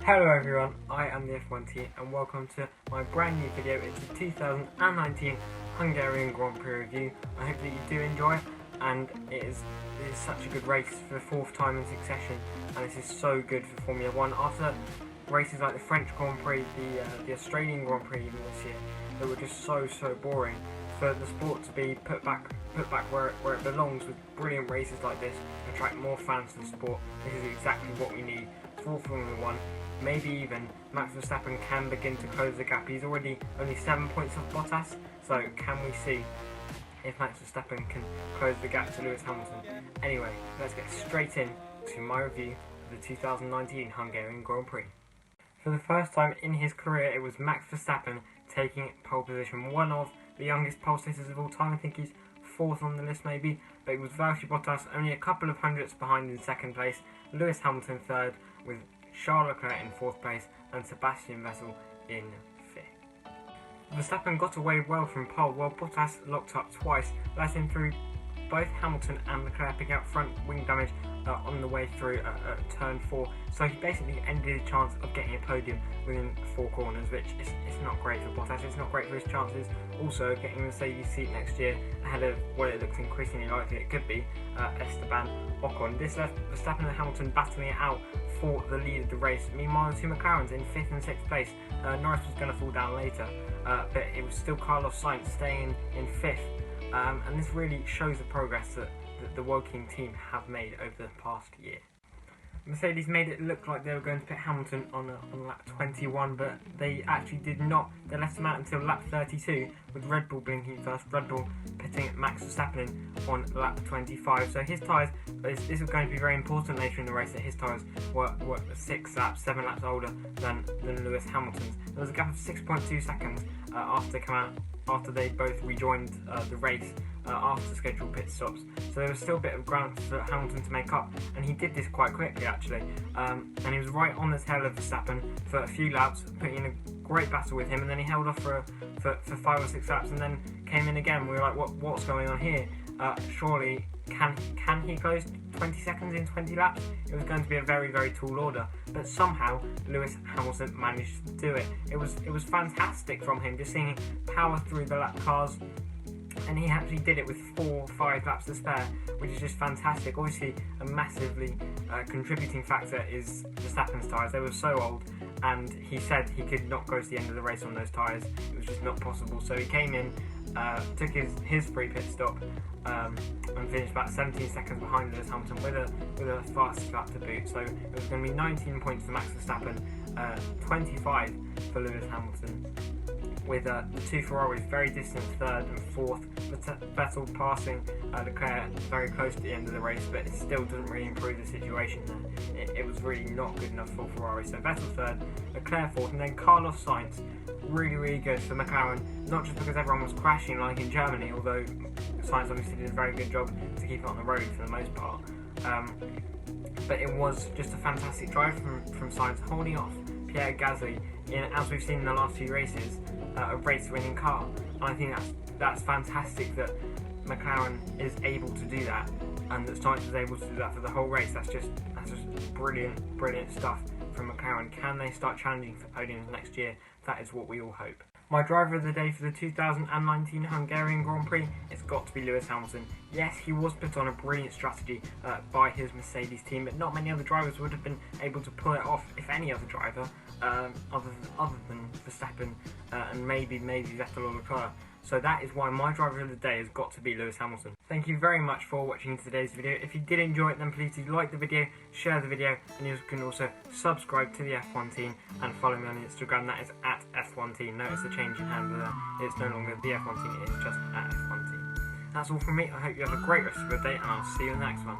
Hello everyone, I am the F1 team and welcome to my brand new video. It's the 2019 Hungarian Grand Prix review. I hope that you do enjoy, and it is such a good race for the fourth time in succession, and this is so good for Formula 1 after races like the French Grand Prix, the Australian Grand Prix even this year, that were just so boring. For the sport to be put back where it belongs with brilliant races like this, attract more fans to the sport. This is exactly what we need for Formula 1. Maybe even Max Verstappen can begin to close the gap. He's already only 7 points off Bottas, so can we see if Max Verstappen can close the gap to Lewis Hamilton? Anyway, let's get straight in to my review of the 2019 Hungarian Grand Prix. For the first time in his career, it was Max Verstappen taking pole position, one of the youngest pole sitters of all time. I think he's fourth on the list maybe, but it was Valtteri Bottas only a couple of hundredths behind in second place, Lewis Hamilton third, with Charles Leclerc in fourth place and Sebastian Vettel in fifth. Verstappen got away well from pole while Bottas locked up twice, letting through both Hamilton and Leclerc, picking up front wing damage on the way through turn 4, so he basically ended his chance of getting a podium within 4 corners, which is not great for Bottas. It's not great for his chances also of getting a Mercedes seat next year ahead of what it looks increasingly likely it could be, Esteban Ocon. This left Verstappen and Hamilton battling it out for the lead of the race. Meanwhile, the two McLarens in 5th and 6th place. Norris was going to fall down later, but it was still Carlos Sainz staying in 5th. And this really shows the progress that the Woking team have made over the past year. Mercedes made it look like they were going to pit Hamilton on lap 21, but they actually did not. They left him out until lap 32, with Red Bull blinking first, Red Bull pitting Max Verstappen on lap 25. So his tyres, this was going to be very important later in the race, that his tyres were 7 laps older than Lewis Hamilton's. There was a gap of 6.2 seconds after they both rejoined the race after scheduled pit stops. So there was still a bit of ground for Hamilton to make up, and he did this quite quickly actually. And he was right on the tail of Verstappen for a few laps, putting in a great battle with him, and then he held off for 5 or 6 laps and then came in again. We were like, what's going on here? Surely can he close 20 seconds in 20 laps? It was going to be a very tall order, but somehow Lewis Hamilton managed to do it. It was fantastic from him, just seeing him power through the lap cars, and he actually did it with 4 or 5 laps to spare, which is just fantastic. Obviously a massively contributing factor is Verstappen's tyres. They were so old, and he said he could not go to the end of the race on those tyres. It was just not possible, so he came in, took his free pit stop, and finished about 17 seconds behind Lewis Hamilton with a fast lap to boot. So it was going to be 19 points for Max Verstappen, 25 for Lewis Hamilton, with the two Ferraris very distant 3rd and 4th. Vettel passing Leclerc very close to the end of the race, but it still doesn't really improve the situation there. It was really not good enough for Ferrari. So Vettel 3rd, Leclerc 4th, and then Carlos Sainz, really good for McLaren, not just because everyone was crashing like in Germany, although Sainz obviously did a very good job to keep it on the road for the most part, but it was just a fantastic drive from Sainz, holding off Pierre Gasly in, as we've seen in the last few races, a race-winning car. And I think that's fantastic that McLaren is able to do that, and that Sainz is able to do that for the whole race. That's just brilliant stuff from McLaren. Can they start challenging for podiums next year? That is what we all hope. My driver of the day for the 2019 Hungarian Grand Prix, it's got to be Lewis Hamilton. Yes, he was put on a brilliant strategy by his Mercedes team, but not many other drivers would have been able to pull it off, if any other driver, other than Verstappen and maybe Vettel or Leclerc. So that is why my driver of the day has got to be Lewis Hamilton. Thank you very much for watching today's video. If you did enjoy it, then please do like the video, share the video, and you can also subscribe to the F1 team and follow me on Instagram. That is at F1 team. Notice the change in handle there. It's no longer the F1 team, it is just at F1 team. That's all from me. I hope you have a great rest of your day, and I'll see you in the next one.